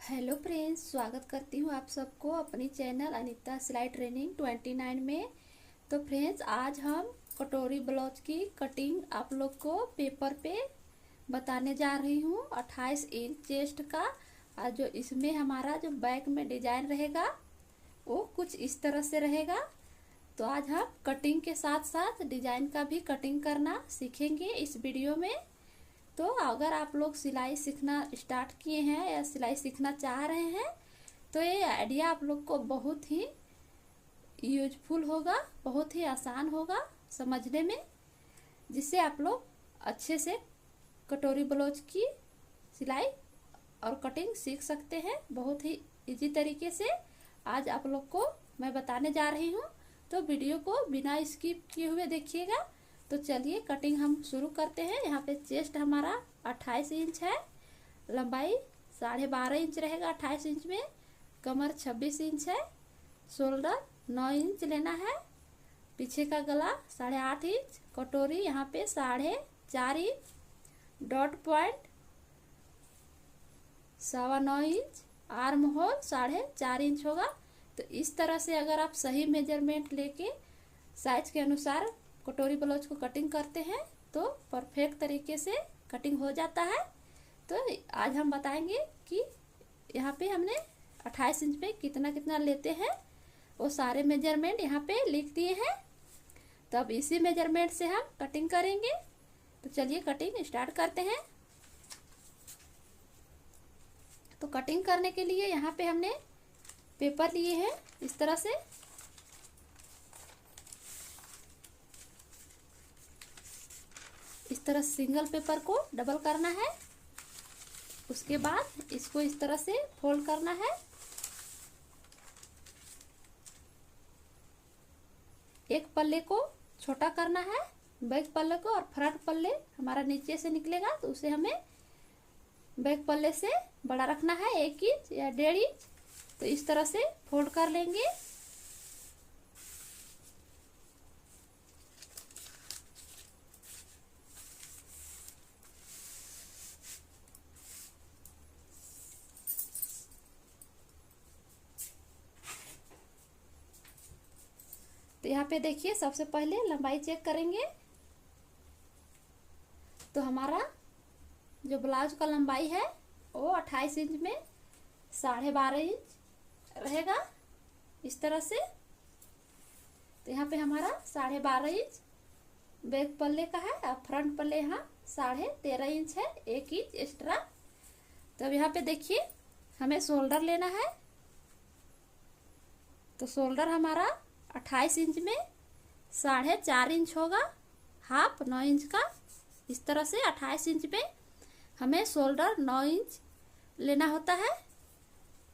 Hello friends, स्वागत करती हूँ आप सबको अपनी चैनल अनीता सिलाई ट्रेनिंग 29 में। तो फ्रेंड्स, आज हम कटोरी ब्लाउज की कटिंग आप लोग को पेपर पे बताने जा रही हूँ। 28 इंच चेस्ट का और जो इसमें हमारा जो बैक में डिजाइन रहेगा वो कुछ इस तरह से रहेगा। तो आज हम कटिंग के साथ साथ डिजाइन का भी कटिंग करना सीखेंगे इस वीडियो में। तो अगर आप लोग सिलाई सीखना स्टार्ट किए हैं या सिलाई सीखना चाह रहे हैं तो ये आइडिया आप लोग को बहुत ही यूजफुल होगा, बहुत ही आसान होगा समझने में, जिससे आप लोग अच्छे से कटोरी ब्लाउज की सिलाई और कटिंग सीख सकते हैं बहुत ही इजी तरीके से। आज आप लोग को मैं बताने जा रही हूँ, तो वीडियो को बिना स्किप किए हुए देखिएगा। तो चलिए कटिंग हम शुरू करते हैं। यहाँ पे चेस्ट हमारा 28 इंच है, लंबाई 12.5 इंच रहेगा 28 इंच में, कमर 26 इंच है, शोल्डर 9 इंच लेना है, पीछे का गला 8.5 इंच, कटोरी यहाँ पे 4.5 inch, dot point 9.25 inch, arm hole 4.5 inch होगा। तो इस तरह से अगर आप सही मेजरमेंट लेके साइज के अनुसार कटोरी ब्लाउज को कटिंग करते हैं तो परफेक्ट तरीके से कटिंग हो जाता है। तो आज हम बताएंगे कि यहाँ पे हमने 28 इंच पे कितना कितना लेते हैं, वो सारे मेजरमेंट यहाँ पे लिख दिए हैं। तो अब इसी मेजरमेंट से हम कटिंग करेंगे। तो चलिए कटिंग स्टार्ट करते हैं। तो कटिंग करने के लिए यहाँ पे हमने पेपर लिए हैं इस तरह से। इस तरह सिंगल पेपर को डबल करना है, उसके बाद इसको इस तरह से फोल्ड करना है। एक पल्ले को छोटा करना है, बैक पल्ले को, और फ्रंट पल्ले हमारा नीचे से निकलेगा तो उसे हमें बैक पल्ले से बड़ा रखना है 1 इंच या 1.5 इंच। तो इस तरह से फोल्ड कर लेंगे। तो यहाँ पे देखिए, सबसे पहले लंबाई चेक करेंगे। तो हमारा जो ब्लाउज का लंबाई है वो 28 इंच में 12.5 इंच रहेगा इस तरह से। तो यहाँ पे हमारा 12.5 इंच बैक पल्ले का है और फ्रंट पल्ले यहाँ 13.5 इंच है, 1 इंच एक्स्ट्रा। तो अब यहाँ पे देखिए हमें शोल्डर लेना है। तो शोल्डर हमारा 28 इंच में 4.5 इंच होगा, हाफ 9 इंच का। इस तरह से 28 इंच में हमें शोल्डर 9 इंच लेना होता है।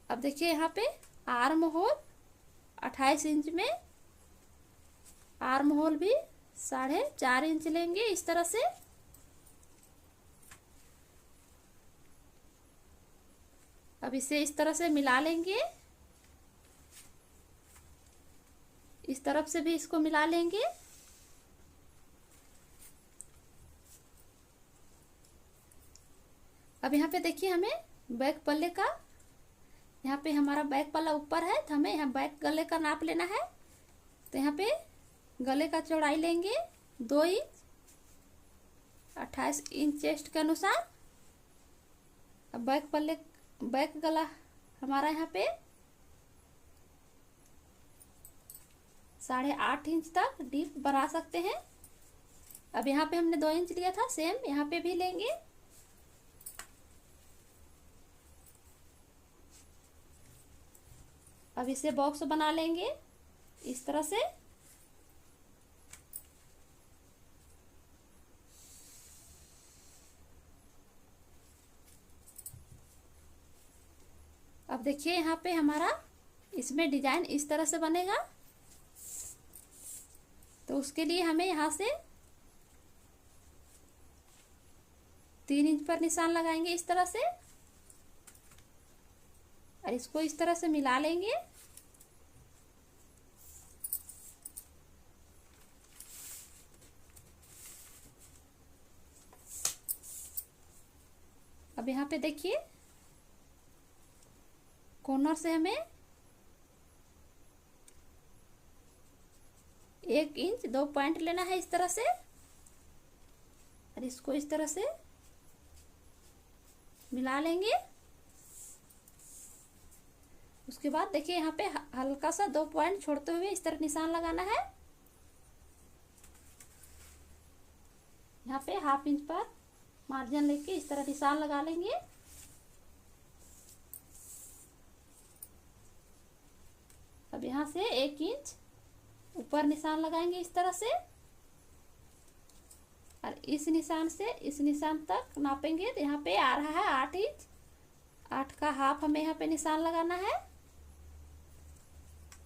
अब देखिए यहाँ पे आर्म होल 28 इंच में आर्म होल भी 4.5 इंच लेंगे इस तरह से। अब इसे इस तरह से मिला लेंगे, इस तरफ से भी इसको मिला लेंगे। अब यहाँ पे देखिए हमें बैक पल्ले का, यहाँ पे हमारा बैक पल्ला ऊपर है तो हमें यहाँ बैक गले का नाप लेना है। तो यहाँ पे गले का चौड़ाई लेंगे 2 इंच, 28 इंच चेस्ट के अनुसार। अब बैक पल्ले, बैक गला हमारा यहाँ पे 8.5 इंच तक डीप बढ़ा सकते हैं। अब यहाँ पे हमने 2 इंच लिया था, सेम यहाँ पे भी लेंगे। अब इसे बॉक्स बना लेंगे इस तरह से। अब देखिए यहाँ पे हमारा इसमें डिजाइन इस तरह से बनेगा। तो उसके लिए हमें यहाँ से 3 इंच पर निशान लगाएंगे इस तरह से, और इसको इस तरह से मिला लेंगे। अब यहाँ पे देखिए कॉर्नर से हमें 1 इंच 2 पॉइंट लेना है इस तरह से, और इसको इस तरह से मिला लेंगे। उसके बाद देखिए यहाँ पे हल्का सा 2 पॉइंट छोड़ते हुए इस तरह निशान लगाना है। यहाँ पे 1/2 इंच पर मार्जिन लेके इस तरह निशान लगा लेंगे। अब यहाँ से 1 इंच ऊपर निशान लगाएंगे इस तरह से, और इस निशान से इस निशान तक नापेंगे तो यहाँ पे आ रहा है 8 इंच। 8 का हाफ हमें यहाँ पे निशान लगाना है,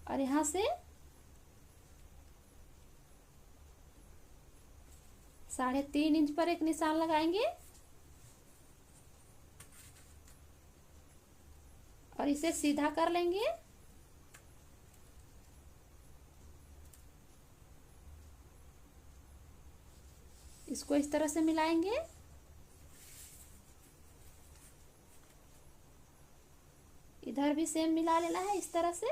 और यहाँ से 3.5 इंच पर एक निशान लगाएंगे, और इसे सीधा कर लेंगे। इसको इस तरह से मिलाएंगे। इधर भी सेम मिला लेना है इस तरह से।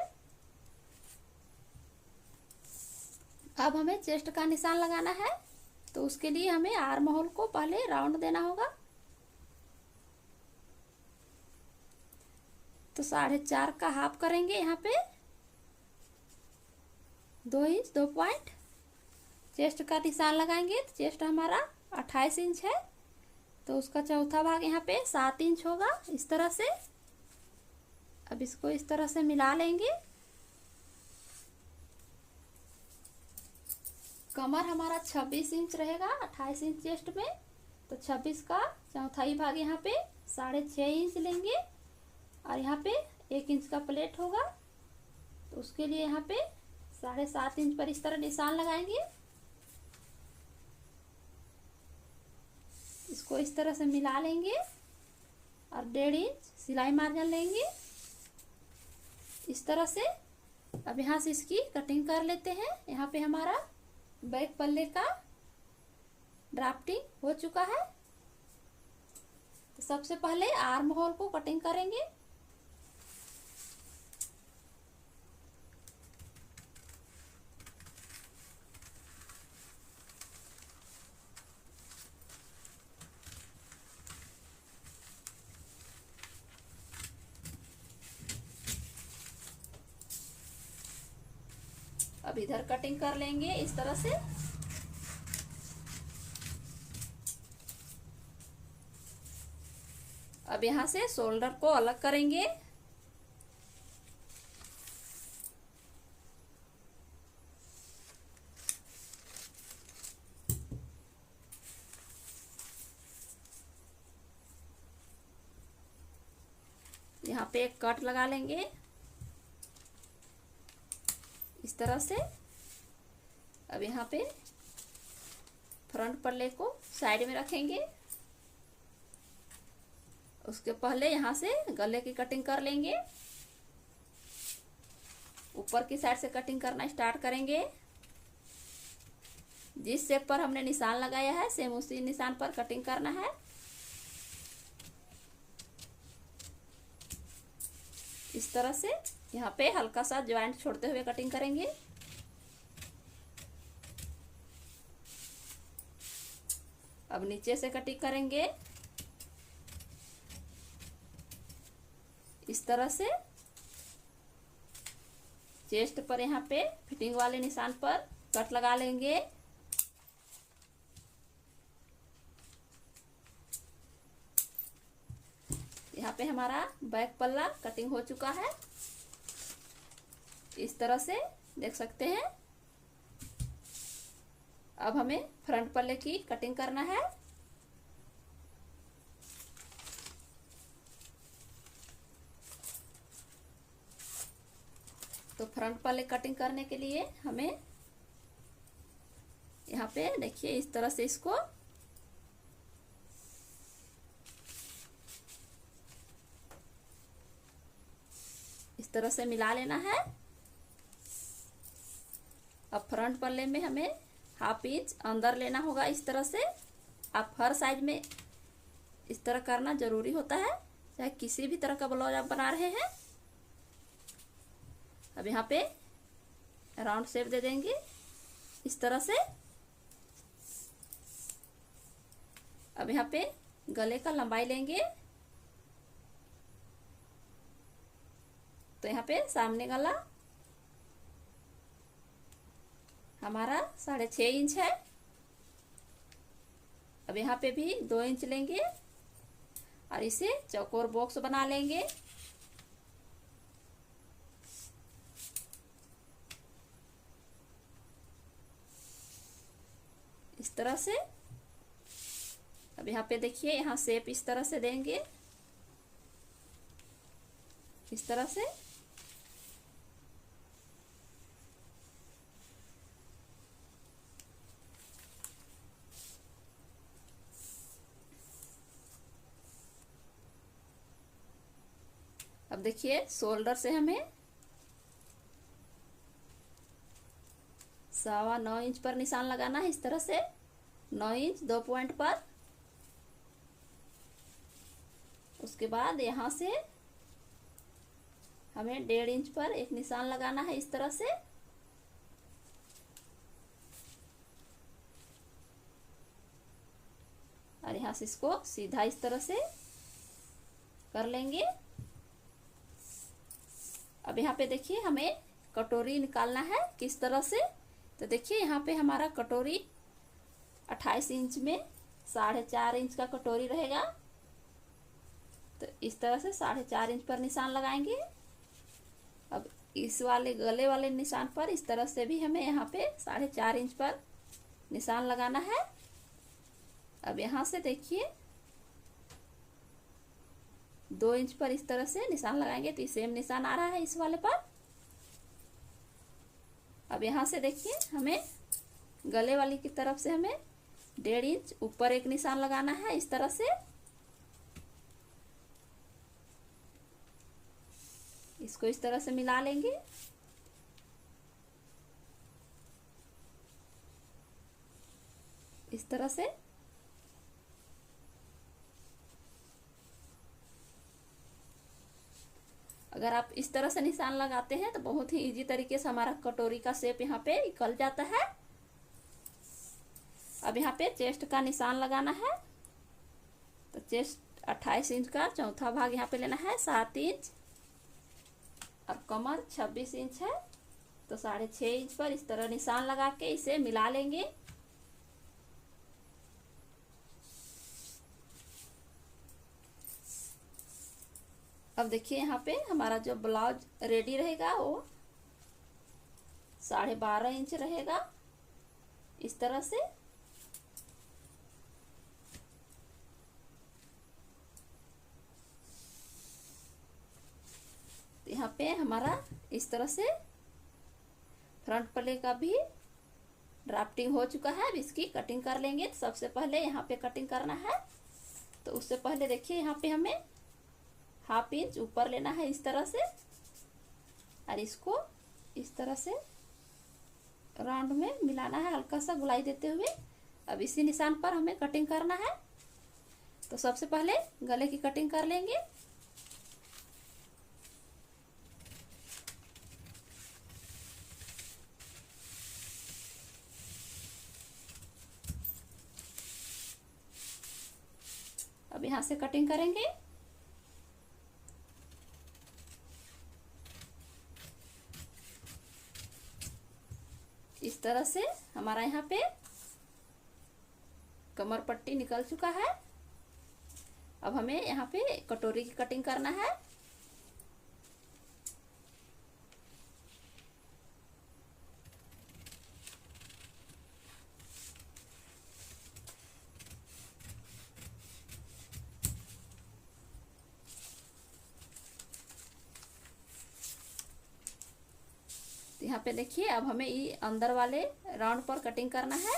अब हमें चेस्ट का निशान लगाना है, तो उसके लिए हमें आर्म होल को पहले राउंड देना होगा। तो 4.5 का हाफ करेंगे यहाँ पे, 2 इंच 2 पॉइंट चेस्ट का निशान लगाएंगे। तो चेस्ट हमारा 28 इंच है, तो उसका चौथा भाग यहाँ पे 7 इंच होगा इस तरह से। अब इसको इस तरह से मिला लेंगे। कमर हमारा 26 इंच रहेगा 28 इंच चेस्ट में, तो 26 का चौथाई भाग यहाँ पे 6.5 इंच लेंगे, और यहाँ पे 1 इंच का प्लेट होगा, तो उसके लिए यहाँ पे 7.5 इंच पर इस तरह निशान लगाएंगे। इसको इस तरह से मिला लेंगे, और 1.5 इंच सिलाई मार्जिन लेंगे इस तरह से। अब यहाँ से इसकी कटिंग कर लेते हैं। यहाँ पे हमारा बैक पल्ले का ड्राफ्टिंग हो चुका है। तो सबसे पहले आर्म होल को कटिंग करेंगे। अब इधर कटिंग कर लेंगे इस तरह से। अब यहाँ से शोल्डर को अलग करेंगे। यहाँ पे एक कट लगा लेंगे इस तरह से। अब यहाँ पे फ्रंट पल्ले को साइड में रखेंगे। उसके पहले यहाँ से गले की कटिंग कर लेंगे। ऊपर की साइड से कटिंग करना स्टार्ट करेंगे। जिस शेप पर हमने निशान लगाया है सेम उसी निशान पर कटिंग करना है। इस तरह से यहाँ पे हल्का सा ज्वाइंट छोड़ते हुए कटिंग करेंगे। अब नीचे से कटिंग करेंगे इस तरह से। चेस्ट पर यहाँ पे फिटिंग वाले निशान पर कट लगा लेंगे। यहाँ पे हमारा बैक पल्ला कटिंग हो चुका है इस तरह से, देख सकते हैं। अब हमें फ्रंट पल्ले की कटिंग करना है। तो फ्रंट पल्ले कटिंग करने के लिए हमें यहाँ पे देखिए इस तरह से इसको इस तरह से मिला लेना है। अब फ्रंट पल्ले में हमें 1/2 इंच अंदर लेना होगा इस तरह से। आप हर साइज में इस तरह करना जरूरी होता है, चाहे किसी भी तरह का ब्लाउज आप बना रहे हैं। अब यहाँ पे राउंड शेप दे देंगे इस तरह से। अब यहाँ पे गले का लंबाई लेंगे, तो यहाँ पे सामने गला हमारा 6.5 इंच है। अब यहाँ पे भी 2 इंच लेंगे और इसे चौकोर बॉक्स बना लेंगे। इस तरह से। अब यहाँ पे देखिए, यहाँ शेप इस तरह से देंगे, इस तरह से। अब देखिए, शोल्डर से हमें 9.25 इंच पर निशान लगाना है, इस तरह से 9 इंच 2 पॉइंट पर। उसके बाद यहाँ से हमें 1.5 इंच पर एक निशान लगाना है, इस तरह से। और यहाँ से इसको सीधा इस तरह से कर लेंगे। अब यहाँ पे देखिए, हमें कटोरी निकालना है किस तरह से। तो देखिए, यहाँ पे हमारा कटोरी 28 इंच में 4.5 इंच का कटोरी रहेगा। तो इस तरह से 4.5 इंच पर निशान लगाएंगे। अब इस वाले गले वाले निशान पर इस तरह से भी हमें यहाँ पे 4.5 इंच पर निशान लगाना है। अब यहाँ से देखिए, 2 इंच पर इस तरह से निशान लगाएंगे, तो सेम निशान आ रहा है इस वाले पर। अब यहाँ से देखिए, हमें गले वाली की तरफ से हमें 1.5 इंच ऊपर एक निशान लगाना है, इस तरह से। इसको इस तरह से मिला लेंगे। इस तरह से। अगर आप इस तरह से निशान लगाते हैं तो बहुत ही इजी तरीके से हमारा कटोरी का शेप यहाँ पे निकल जाता है। अब यहाँ पे चेस्ट का निशान लगाना है। तो चेस्ट 28 इंच का चौथा भाग यहाँ पे लेना है, 7 इंच। अब कमर 26 इंच है, तो 6.5 इंच पर इस तरह निशान लगा के इसे मिला लेंगे। अब देखिए, यहाँ पे हमारा जो ब्लाउज रेडी रहेगा वो 12.5 इंच रहेगा, इस तरह से। यहाँ पे हमारा इस तरह से फ्रंट पल्ले का भी ड्राफ्टिंग हो चुका है। अब इसकी कटिंग कर लेंगे। तो सबसे पहले यहाँ पे कटिंग करना है। तो उससे पहले देखिए, यहाँ पे हमें 1/2 इंच ऊपर लेना है, इस तरह से। और इसको इस तरह से राउंड में मिलाना है, हल्का सा गुलाई देते हुए। अब इसी निशान पर हमें कटिंग करना है। तो सबसे पहले गले की कटिंग कर लेंगे। अब यहाँ से कटिंग करेंगे। इस तरह से हमारा यहाँ पे कमर पट्टी निकल चुका है। अब हमें यहाँ पे कटोरी की कटिंग करना है। यहाँ पे देखिए, अब हमें ये अंदर वाले राउंड पर कटिंग करना है।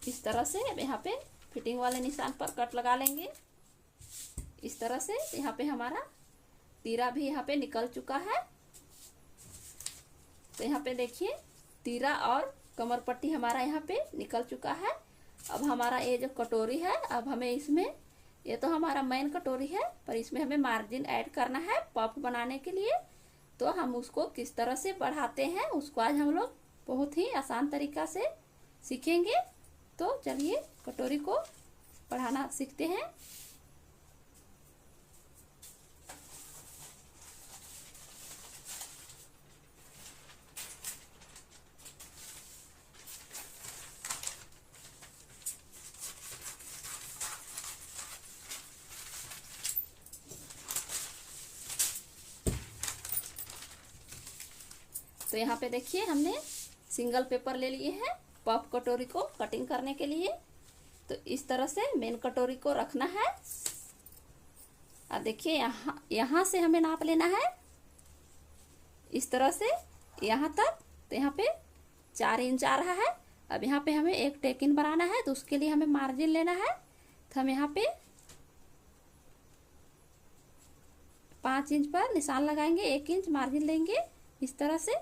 इस तरह से अब यहाँ पे फिटिंग वाले निशान पर कट लगा लेंगे, इस तरह से। यहाँ पे हमारा तीरा भी यहाँ पे निकल चुका है। तो यहाँ पे देखिए तीरा और कमर पट्टी हमारा यहाँ पे निकल चुका है। अब हमारा ये जो कटोरी है, अब हमें इसमें, ये तो हमारा मेन कटोरी है, पर इसमें हमें मार्जिन ऐड करना है पफ बनाने के लिए। तो हम उसको किस तरह से बढ़ाते हैं उसको आज हम लोग बहुत ही आसान तरीका से सीखेंगे। तो चलिए कटोरी को बढ़ाना सीखते हैं। तो यहाँ पे देखिए हमने सिंगल पेपर ले लिए हैं पफ कटोरी को कटिंग करने के लिए। तो इस तरह से मेन कटोरी को रखना है। और देखिए यहाँ से हमें नाप लेना है इस तरह से यहाँ तक। तो यहाँ पे 4 इंच आ रहा है। अब यहाँ पे हमें एक टेकिन बनाना है, तो उसके लिए हमें मार्जिन लेना है। तो हम यहाँ पे 5 इंच पर निशान लगाएंगे, 1 इंच मार्जिन लेंगे इस तरह से।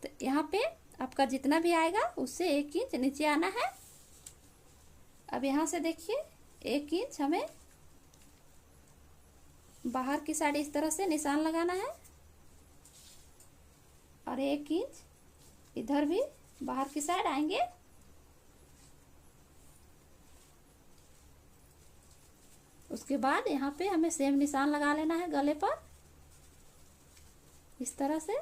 तो यहाँ पे आपका जितना भी आएगा उससे 1 इंच नीचे आना है। अब यहाँ से देखिए 1 इंच हमें बाहर की साइड इस तरह से निशान लगाना है, और 1 इंच इधर भी बाहर की साइड आएंगे। उसके बाद यहाँ पे हमें सेम निशान लगा लेना है गले पर इस तरह से।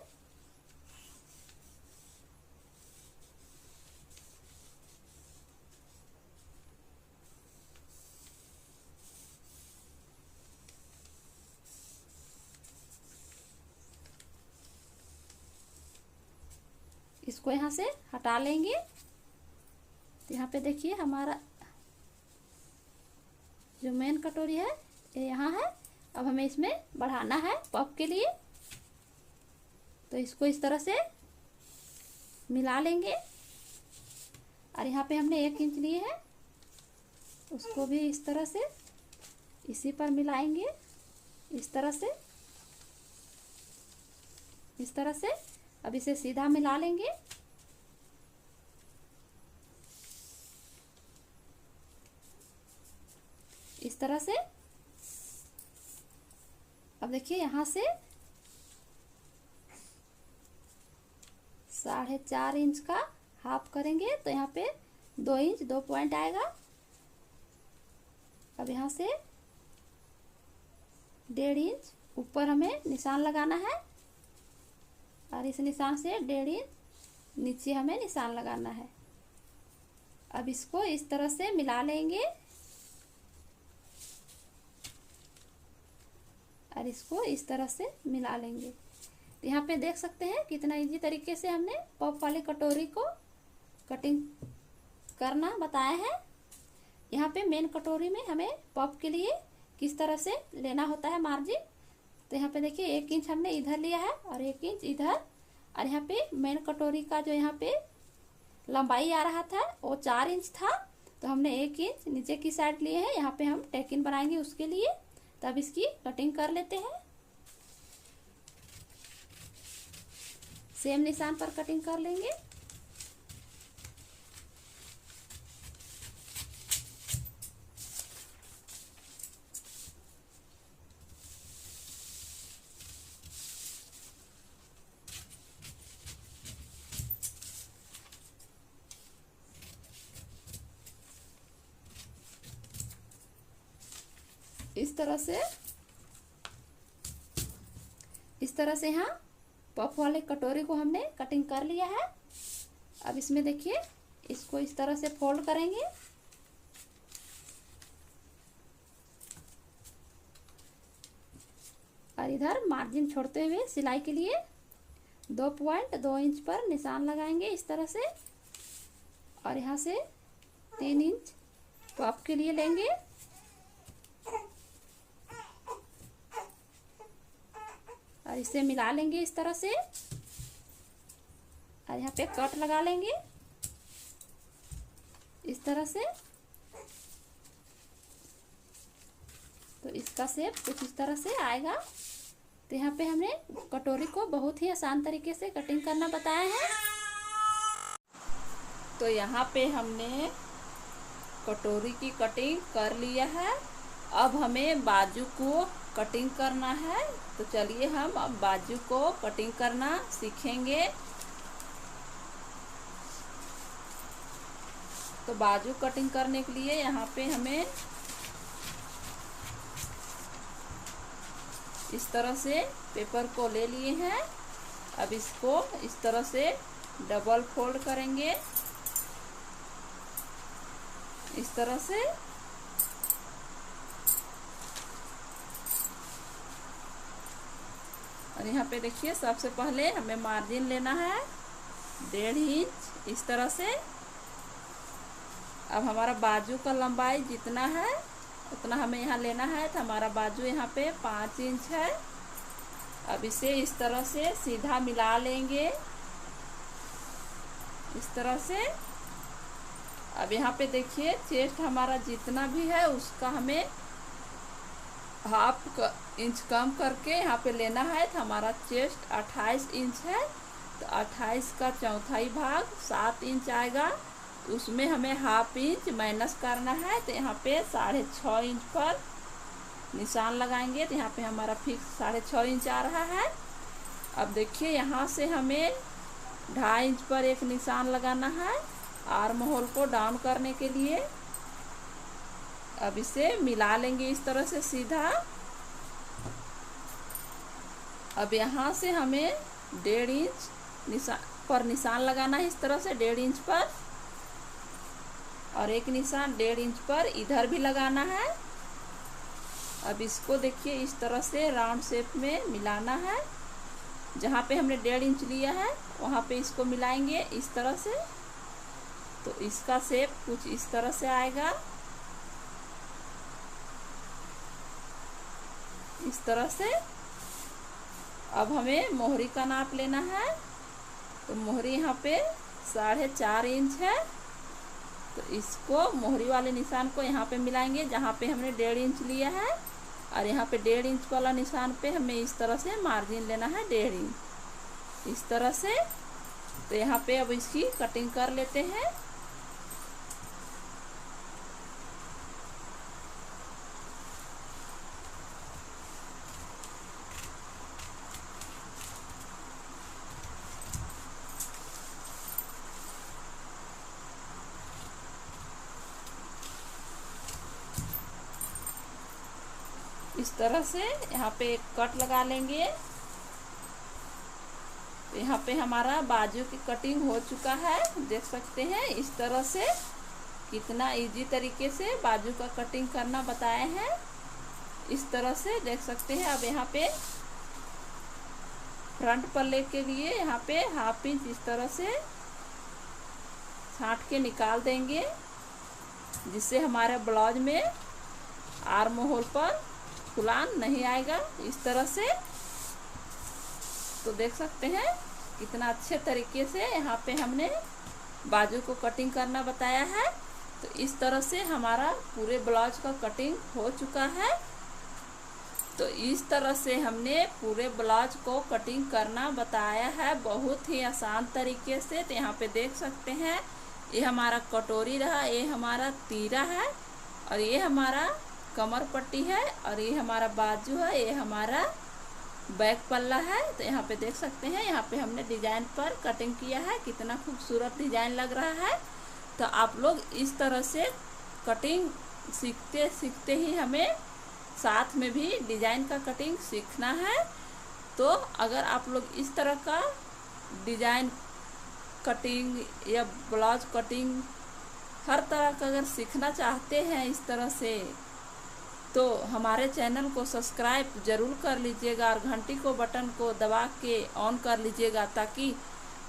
इसको यहाँ से हटा लेंगे। तो यहाँ पे देखिए हमारा जो मेन कटोरी है ये यहाँ है। अब हमें इसमें बढ़ाना है पफ के लिए। तो इसको इस तरह से मिला लेंगे, और यहाँ पे हमने 1 इंच लिए है, उसको भी इस तरह से इसी पर मिलाएंगे इस तरह से, इस तरह से। अब इसे सीधा मिला लेंगे। इस तरह से। अब देखिए यहाँ से 4.5 इंच का हाफ करेंगे, तो यहाँ पे 2 इंच 2 पॉइंट आएगा। अब यहाँ से 1.5 इंच ऊपर हमें निशान लगाना है, और इस निशान से 1.5 इंच नीचे हमें निशान लगाना है। अब इसको इस तरह से मिला लेंगे, और इसको इस तरह से मिला लेंगे। तो यहाँ पे देख सकते हैं कितना इजी तरीके से हमने पफ वाली कटोरी को कटिंग करना बताया है। यहाँ पे मेन कटोरी में हमें पफ के लिए किस तरह से लेना होता है मार्जिन। तो यहाँ पे देखिए 1 इंच हमने इधर लिया है और 1 इंच इधर, और यहाँ पे मेन कटोरी का जो यहाँ पे लंबाई आ रहा था वो 4 इंच था। तो हमने 1 इंच नीचे की साइड लिए हैं, यहाँ पे हम टेकिन बनाएंगे उसके लिए। तब इसकी कटिंग कर लेते हैं। सेम निशान पर कटिंग कर लेंगे। इस तरह से यहाँ पफ वाले कटोरी को हमने कटिंग कर लिया है। अब इसमें देखिए इसको इस तरह से फोल्ड करेंगे, और इधर मार्जिन छोड़ते हुए सिलाई के लिए 2.2 इंच पर निशान लगाएंगे इस तरह से, और यहाँ से 3 इंच पफ के लिए लेंगे। और इसे मिला लेंगे इस तरह से, और यहाँ पे कट लगा लेंगे इस तरह से। तो इसका शेप कुछ इस तरह से आएगा। तो यहाँ पे हमने कटोरी को बहुत ही आसान तरीके से कटिंग करना बताया है। तो यहाँ पे हमने कटोरी की कटिंग कर लिया है। अब हमें बाजू को कटिंग करना है। तो चलिए हम अब बाजू को कटिंग करना सीखेंगे। तो बाजू कटिंग करने के लिए यहाँ पे हमें इस तरह से पेपर को ले लिए हैं। अब इसको इस तरह से डबल फोल्ड करेंगे, इस तरह से। और यहाँ पे देखिए सबसे पहले हमें मार्जिन लेना है 1.5 इंच इस तरह से। अब हमारा बाजू का लंबाई जितना है उतना हमें यहाँ लेना है। तो हमारा बाजू यहाँ पे 5 इंच है। अब इसे इस तरह से सीधा मिला लेंगे, इस तरह से। अब यहाँ पे देखिए चेस्ट हमारा जितना भी है उसका हमें ½ इंच कम करके यहाँ पे लेना है। तो हमारा चेस्ट 28 इंच है। तो 28 का चौथाई भाग 7 इंच आएगा। उसमें हमें ½ इंच माइनस करना है। तो यहाँ पे 6.5 इंच पर निशान लगाएंगे। तो यहाँ पे हमारा फिक्स 6.5 इंच आ रहा है। अब देखिए यहाँ से हमें 2.5 इंच पर एक निशान लगाना है आर्म होल को डाउन करने के लिए। अब इसे मिला लेंगे इस तरह से सीधा। अब यहाँ से हमें 1.5 इंच पर निशान लगाना है इस तरह से 1.5 इंच पर, और एक निशान 1.5 इंच पर इधर भी लगाना है। अब इसको देखिए इस तरह से राउंड शेप में मिलाना है। जहाँ पे हमने 1.5 इंच लिया है वहाँ पे इसको मिलाएंगे इस तरह से। तो इसका शेप कुछ इस तरह से आएगा, इस तरह से। अब हमें मोहरी का नाप लेना है। तो मोहरी यहाँ पे 4.5 इंच है। तो इसको मोहरी वाले निशान को यहाँ पे मिलाएंगे जहाँ पे हमने 1.5 इंच लिया है, और यहाँ पे 1.5 इंच वाला निशान पे हमें इस तरह से मार्जिन लेना है 1.5 इंच इस तरह से। तो यहाँ पे अब इसकी कटिंग कर लेते हैं। इस तरह से यहाँ पे एक कट लगा लेंगे। तो यहाँ पे हमारा बाजू की कटिंग हो चुका है, देख सकते हैं इस तरह से कितना इजी तरीके से बाजू का कटिंग करना बताए हैं। इस तरह से देख सकते हैं। अब यहाँ पे फ्रंट पल्ले के लिए यहाँ पे ½ इंच इस तरह से छांट के निकाल देंगे, जिससे हमारे ब्लाउज में आर्म होल पर खुलान नहीं आएगा इस तरह से। तो देख सकते हैं कितना अच्छे तरीके से यहाँ पे हमने बाजू को कटिंग करना बताया है। तो इस तरह से हमारा पूरे ब्लाउज का कटिंग हो चुका है। तो इस तरह से हमने पूरे ब्लाउज को कटिंग करना बताया है बहुत ही आसान तरीके से। तो यहाँ पे देख सकते हैं ये हमारा कटोरी रहा, ये हमारा तीरा है, और ये हमारा कमर पट्टी है, और ये हमारा बाजू है, ये हमारा बैक पल्ला है। तो यहाँ पे देख सकते हैं यहाँ पे हमने डिजाइन पर कटिंग किया है, कितना खूबसूरत डिजाइन लग रहा है। तो आप लोग इस तरह से कटिंग सीखते सीखते ही हमें साथ में भी डिजाइन का कटिंग सीखना है। तो अगर आप लोग इस तरह का डिजाइन कटिंग या ब्लाउज कटिंग हर तरह का अगर सीखना चाहते हैं इस तरह से, तो हमारे चैनल को सब्सक्राइब जरूर कर लीजिएगा और घंटी को बटन को दबा के ऑन कर लीजिएगा, ताकि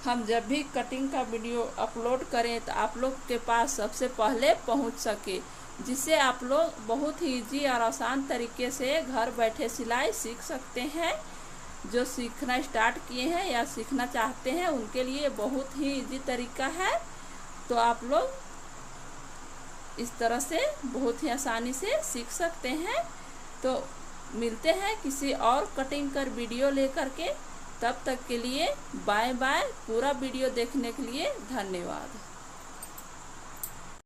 हम जब भी कटिंग का वीडियो अपलोड करें तो आप लोग के पास सबसे पहले पहुंच सके, जिससे आप लोग बहुत ही इजी और आसान तरीके से घर बैठे सिलाई सीख सकते हैं। जो सीखना स्टार्ट किए हैं या सीखना चाहते हैं उनके लिए बहुत ही इजी तरीका है। तो आप लोग इस तरह से बहुत ही आसानी से सीख सकते हैं। तो मिलते हैं किसी और कटिंग कर वीडियो लेकर के। तब तक के लिए बाय बाय। पूरा वीडियो देखने के लिए धन्यवाद।